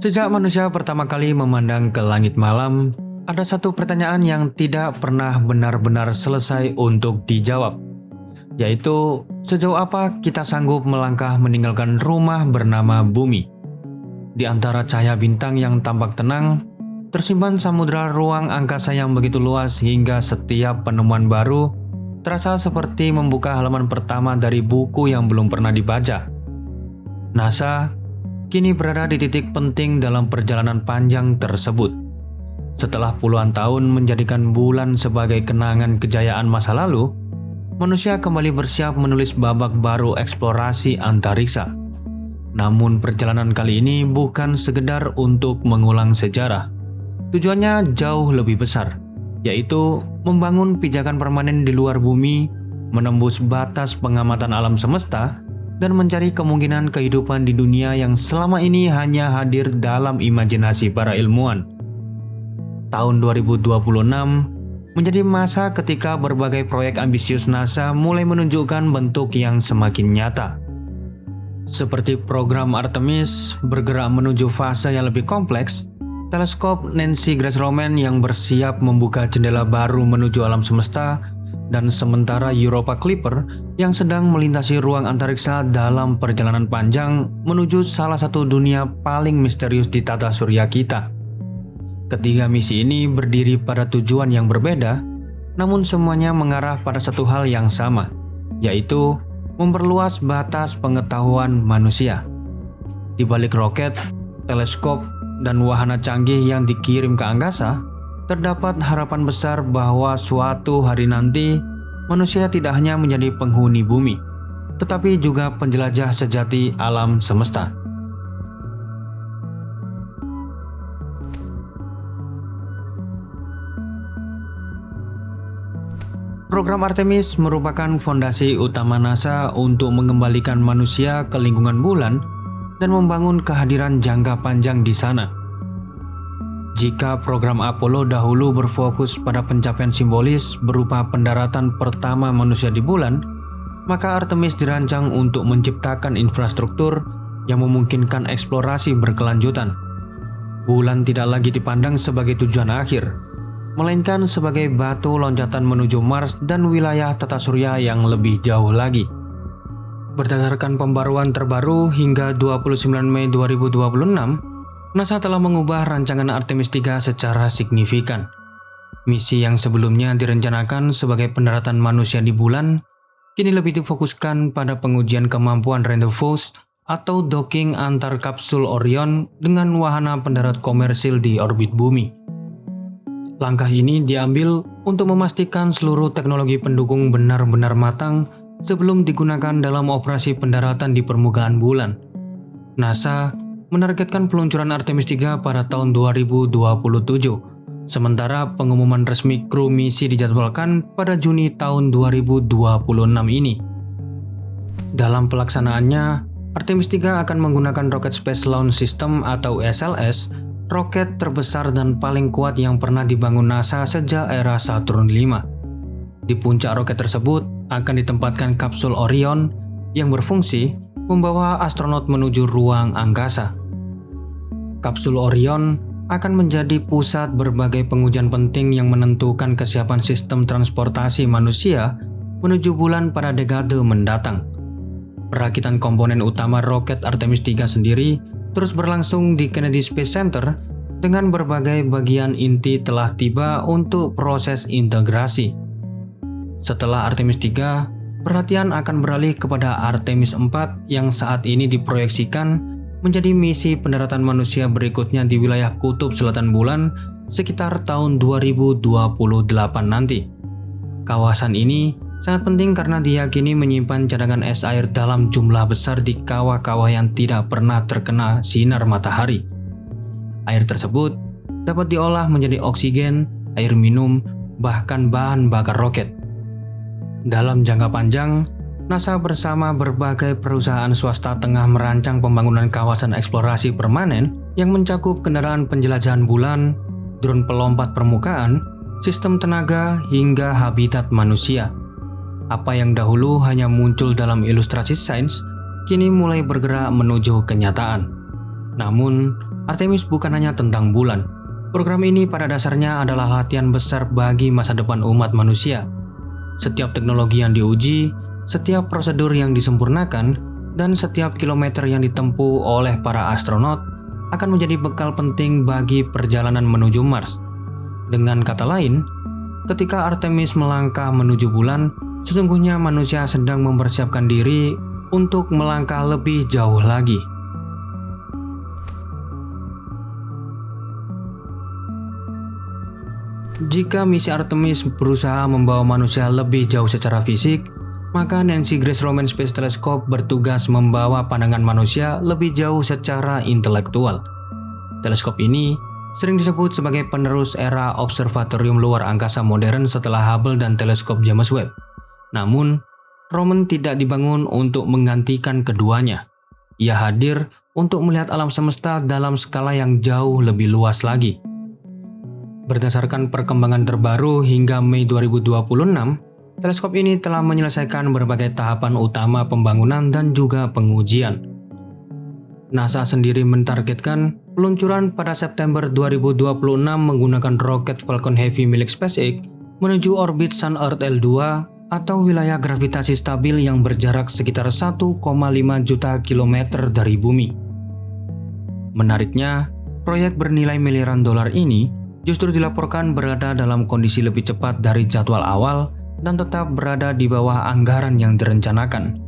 Sejak manusia pertama kali memandang ke langit malam, ada satu pertanyaan yang tidak pernah benar-benar selesai untuk dijawab, yaitu sejauh apa kita sanggup melangkah meninggalkan rumah bernama bumi. Di antara cahaya bintang yang tampak tenang, tersimpan samudera ruang angkasa yang begitu luas hingga setiap penemuan baru terasa seperti membuka halaman pertama dari buku yang belum pernah dibaca. NASA kini berada di titik penting dalam perjalanan panjang tersebut. Setelah puluhan tahun menjadikan bulan sebagai kenangan kejayaan masa lalu, manusia kembali bersiap menulis babak baru eksplorasi antariksa. Namun perjalanan kali ini bukan sekedar untuk mengulang sejarah. Tujuannya jauh lebih besar, yaitu membangun pijakan permanen di luar bumi, menembus batas pengamatan alam semesta, dan mencari kemungkinan kehidupan di dunia yang selama ini hanya hadir dalam imajinasi para ilmuwan. Tahun 2026 menjadi masa ketika berbagai proyek ambisius NASA mulai menunjukkan bentuk yang semakin nyata. Seperti program Artemis bergerak menuju fase yang lebih kompleks, teleskop Nancy Grace Roman yang bersiap membuka jendela baru menuju alam semesta, dan sementara Europa Clipper yang sedang melintasi ruang antariksa dalam perjalanan panjang menuju salah satu dunia paling misterius di tata surya kita. Ketiga misi ini berdiri pada tujuan yang berbeda, namun semuanya mengarah pada satu hal yang sama, yaitu memperluas batas pengetahuan manusia. Di balik roket, teleskop, dan wahana canggih yang dikirim ke angkasa, terdapat harapan besar bahwa suatu hari nanti manusia tidak hanya menjadi penghuni bumi, tetapi juga penjelajah sejati alam semesta. Program Artemis merupakan fondasi utama NASA untuk mengembalikan manusia ke lingkungan bulan dan membangun kehadiran jangka panjang di sana. Jika program Apollo dahulu berfokus pada pencapaian simbolis berupa pendaratan pertama manusia di bulan, maka Artemis dirancang untuk menciptakan infrastruktur yang memungkinkan eksplorasi berkelanjutan. Bulan tidak lagi dipandang sebagai tujuan akhir, melainkan sebagai batu loncatan menuju Mars dan wilayah tata surya yang lebih jauh lagi. Berdasarkan pembaruan terbaru hingga 29 Mei 2026, NASA telah mengubah rancangan Artemis 3 secara signifikan. Misi yang sebelumnya direncanakan sebagai pendaratan manusia di bulan, kini lebih difokuskan pada pengujian kemampuan rendezvous atau docking antar kapsul Orion dengan wahana pendarat komersil di orbit bumi. Langkah ini diambil untuk memastikan seluruh teknologi pendukung benar-benar matang sebelum digunakan dalam operasi pendaratan di permukaan bulan. NASA menargetkan peluncuran Artemis 3 pada tahun 2027, sementara pengumuman resmi kru misi dijadwalkan pada Juni tahun 2026 ini. Dalam pelaksanaannya, Artemis 3 akan menggunakan Rocket Space Launch System atau SLS, roket terbesar dan paling kuat yang pernah dibangun NASA sejak era Saturn V. Di puncak roket tersebut akan ditempatkan kapsul Orion yang berfungsi membawa astronot menuju ruang angkasa. Kapsul Orion akan menjadi pusat berbagai pengujian penting yang menentukan kesiapan sistem transportasi manusia menuju bulan pada dekade mendatang. Perakitan komponen utama roket Artemis 3 sendiri terus berlangsung di Kennedy Space Center dengan berbagai bagian inti telah tiba untuk proses integrasi. Setelah Artemis 3, perhatian akan beralih kepada Artemis 4 yang saat ini diproyeksikan menjadi misi pendaratan manusia berikutnya di wilayah kutub selatan bulan sekitar tahun 2028 nanti. Kawasan ini sangat penting karena diyakini menyimpan cadangan es air dalam jumlah besar di kawah-kawah yang tidak pernah terkena sinar matahari. Air tersebut dapat diolah menjadi oksigen, air minum, bahkan bahan bakar roket. Dalam jangka panjang, NASA bersama berbagai perusahaan swasta tengah merancang pembangunan kawasan eksplorasi permanen yang mencakup kendaraan penjelajahan bulan, drone pelompat permukaan, sistem tenaga, hingga habitat manusia. Apa yang dahulu hanya muncul dalam ilustrasi sains, kini mulai bergerak menuju kenyataan. Namun, Artemis bukan hanya tentang bulan. Program ini pada dasarnya adalah latihan besar bagi masa depan umat manusia. Setiap teknologi yang diuji, setiap prosedur yang disempurnakan, dan setiap kilometer yang ditempuh oleh para astronot akan menjadi bekal penting bagi perjalanan menuju Mars. Dengan kata lain, ketika Artemis melangkah menuju bulan, sesungguhnya manusia sedang mempersiapkan diri untuk melangkah lebih jauh lagi. Jika misi Artemis berusaha membawa manusia lebih jauh secara fisik, maka Nancy Grace Roman Space Telescope bertugas membawa pandangan manusia lebih jauh secara intelektual. Teleskop ini sering disebut sebagai penerus era observatorium luar angkasa modern setelah Hubble dan teleskop James Webb. Namun, Roman tidak dibangun untuk menggantikan keduanya. Ia hadir untuk melihat alam semesta dalam skala yang jauh lebih luas lagi. Berdasarkan perkembangan terbaru hingga Mei 2026, teleskop ini telah menyelesaikan berbagai tahapan utama pembangunan dan juga pengujian. NASA sendiri mentargetkan peluncuran pada September 2026 menggunakan roket Falcon Heavy milik SpaceX menuju orbit Sun-Earth L2 atau wilayah gravitasi stabil yang berjarak sekitar 1,5 juta kilometer dari bumi. Menariknya, proyek bernilai miliaran dolar ini justru dilaporkan berada dalam kondisi lebih cepat dari jadwal awal dan tetap berada di bawah anggaran yang direncanakan.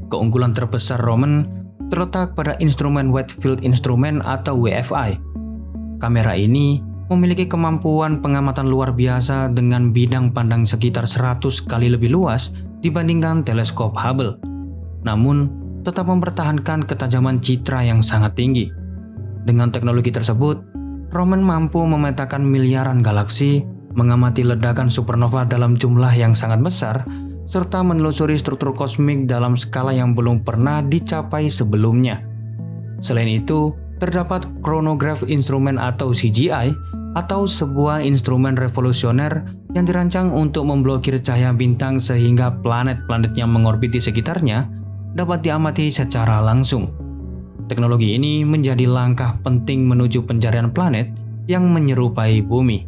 Keunggulan terbesar Roman terletak pada instrumen Wide Field Instrument atau WFI. Kamera ini memiliki kemampuan pengamatan luar biasa dengan bidang pandang sekitar 100 kali lebih luas dibandingkan teleskop Hubble. Namun, tetap mempertahankan ketajaman citra yang sangat tinggi. Dengan teknologi tersebut, Roman mampu memetakan miliaran galaksi, mengamati ledakan supernova dalam jumlah yang sangat besar, serta menelusuri struktur kosmik dalam skala yang belum pernah dicapai sebelumnya. Selain itu, terdapat Chronograph Instrument atau CGI, atau sebuah instrumen revolusioner yang dirancang untuk memblokir cahaya bintang sehingga planet-planet yang mengorbiti sekitarnya dapat diamati secara langsung. Teknologi ini menjadi langkah penting menuju pencarian planet yang menyerupai bumi.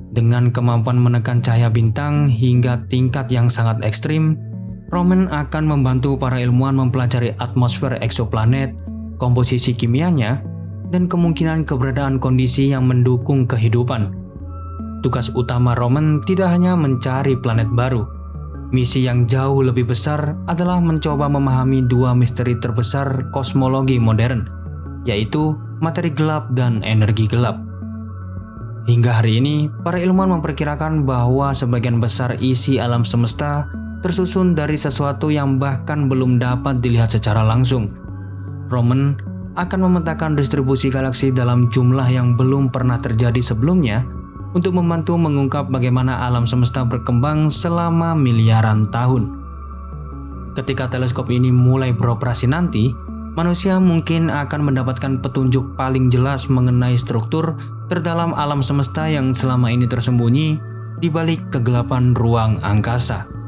Dengan kemampuan menekan cahaya bintang hingga tingkat yang sangat ekstrim, Roman akan membantu para ilmuwan mempelajari atmosfer eksoplanet, komposisi kimianya, dan kemungkinan keberadaan kondisi yang mendukung kehidupan. Tugas utama Roman tidak hanya mencari planet baru. Misi yang jauh lebih besar adalah mencoba memahami dua misteri terbesar kosmologi modern, yaitu materi gelap dan energi gelap. Hingga hari ini, para ilmuwan memperkirakan bahwa sebagian besar isi alam semesta tersusun dari sesuatu yang bahkan belum dapat dilihat secara langsung. Roman akan memetakan distribusi galaksi dalam jumlah yang belum pernah terjadi sebelumnya untuk membantu mengungkap bagaimana alam semesta berkembang selama miliaran tahun. Ketika teleskop ini mulai beroperasi nanti, manusia mungkin akan mendapatkan petunjuk paling jelas mengenai struktur terdalam alam semesta yang selama ini tersembunyi di balik kegelapan ruang angkasa.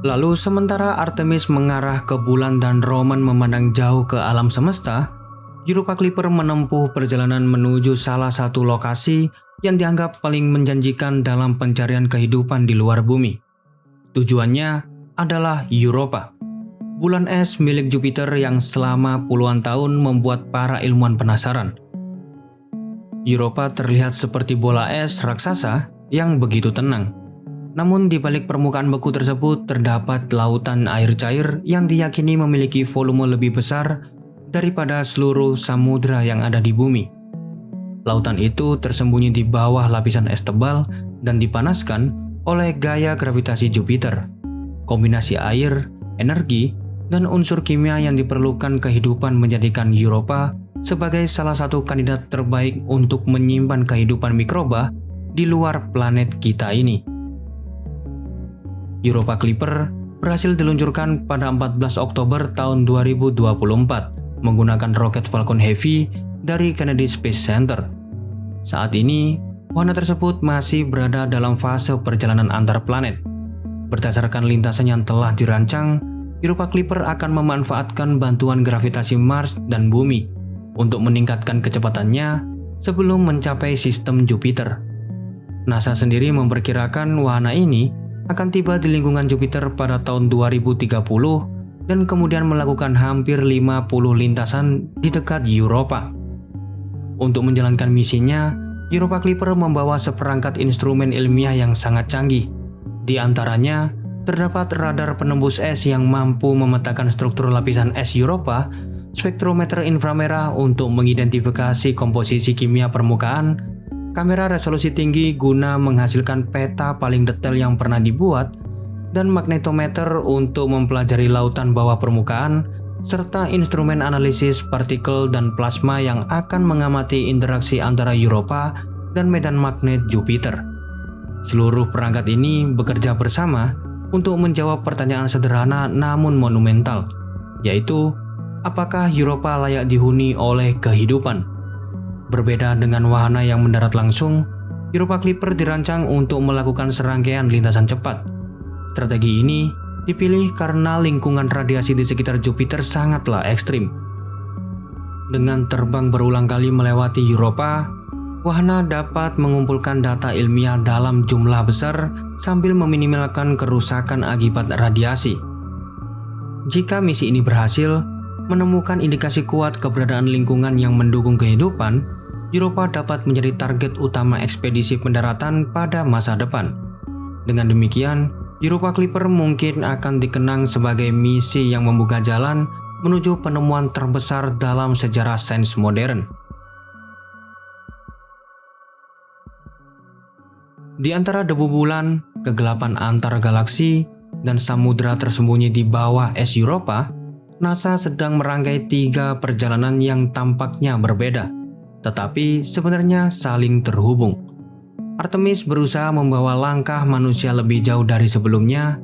Lalu sementara Artemis mengarah ke bulan dan Roman memandang jauh ke alam semesta, Europa Clipper menempuh perjalanan menuju salah satu lokasi yang dianggap paling menjanjikan dalam pencarian kehidupan di luar bumi. Tujuannya adalah Europa, bulan es milik Jupiter yang selama puluhan tahun membuat para ilmuwan penasaran. Europa terlihat seperti bola es raksasa yang begitu tenang. Namun di balik permukaan beku tersebut terdapat lautan air cair yang diyakini memiliki volume lebih besar daripada seluruh samudra yang ada di bumi. Lautan itu tersembunyi di bawah lapisan es tebal dan dipanaskan oleh gaya gravitasi Jupiter. Kombinasi air, energi, dan unsur kimia yang diperlukan kehidupan menjadikan Europa sebagai salah satu kandidat terbaik untuk menyimpan kehidupan mikroba di luar planet kita ini. Europa Clipper berhasil diluncurkan pada 14 Oktober tahun 2024 menggunakan roket Falcon Heavy dari Kennedy Space Center. Saat ini, wahana tersebut masih berada dalam fase perjalanan antar planet. Berdasarkan lintasan yang telah dirancang, Europa Clipper akan memanfaatkan bantuan gravitasi Mars dan Bumi untuk meningkatkan kecepatannya sebelum mencapai sistem Jupiter. NASA sendiri memperkirakan wahana ini akan tiba di lingkungan Jupiter pada tahun 2030 dan kemudian melakukan hampir 50 lintasan di dekat Europa. Untuk menjalankan misinya, Europa Clipper membawa seperangkat instrumen ilmiah yang sangat canggih. Di antaranya, terdapat radar penembus es yang mampu memetakan struktur lapisan es Europa, spektrometer inframerah untuk mengidentifikasi komposisi kimia permukaan, kamera resolusi tinggi guna menghasilkan peta paling detail yang pernah dibuat, dan magnetometer untuk mempelajari lautan bawah permukaan, serta instrumen analisis partikel dan plasma yang akan mengamati interaksi antara Europa dan medan magnet Jupiter. Seluruh perangkat ini bekerja bersama untuk menjawab pertanyaan sederhana namun monumental, yaitu apakah Europa layak dihuni oleh kehidupan? Berbeda dengan wahana yang mendarat langsung, Europa Clipper dirancang untuk melakukan serangkaian lintasan cepat. Strategi ini dipilih karena lingkungan radiasi di sekitar Jupiter sangatlah ekstrim. Dengan terbang berulang kali melewati Europa, wahana dapat mengumpulkan data ilmiah dalam jumlah besar sambil meminimalkan kerusakan akibat radiasi. Jika misi ini berhasil, menemukan indikasi kuat keberadaan lingkungan yang mendukung kehidupan, Europa dapat menjadi target utama ekspedisi pendaratan pada masa depan. Dengan demikian, Europa Clipper mungkin akan dikenang sebagai misi yang membuka jalan menuju penemuan terbesar dalam sejarah sains modern. Di antara debu bulan, kegelapan antar galaksi, dan samudera tersembunyi di bawah es Europa, NASA sedang merangkai 3 perjalanan yang tampaknya berbeda, tetapi sebenarnya saling terhubung. Artemis berusaha membawa langkah manusia lebih jauh dari sebelumnya.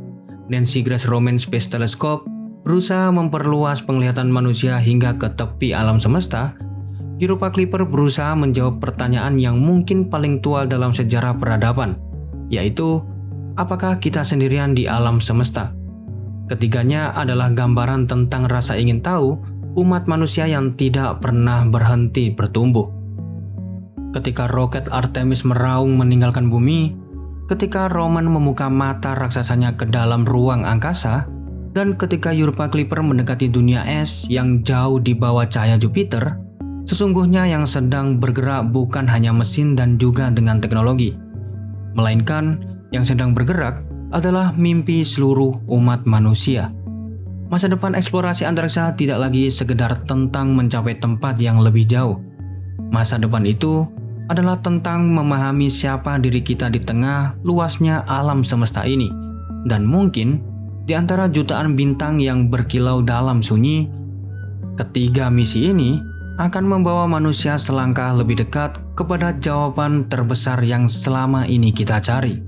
Nancy Grace Roman Space Telescope berusaha memperluas penglihatan manusia hingga ke tepi alam semesta. Europa Clipper berusaha menjawab pertanyaan yang mungkin paling tua dalam sejarah peradaban, yaitu apakah kita sendirian di alam semesta? Ketiganya adalah gambaran tentang rasa ingin tahu umat manusia yang tidak pernah berhenti bertumbuh. Ketika roket Artemis meraung meninggalkan bumi, ketika Roman membuka mata raksasanya ke dalam ruang angkasa, dan ketika Europa Clipper mendekati dunia es yang jauh di bawah cahaya Jupiter, sesungguhnya yang sedang bergerak bukan hanya mesin dan juga dengan teknologi, melainkan yang sedang bergerak adalah mimpi seluruh umat manusia. Masa depan eksplorasi antariksa tidak lagi sekedar tentang mencapai tempat yang lebih jauh. Masa depan itu adalah tentang memahami siapa diri kita di tengah luasnya alam semesta ini. Dan mungkin di antara jutaan bintang yang berkilau dalam sunyi, ketiga misi ini akan membawa manusia selangkah lebih dekat kepada jawaban terbesar yang selama ini kita cari.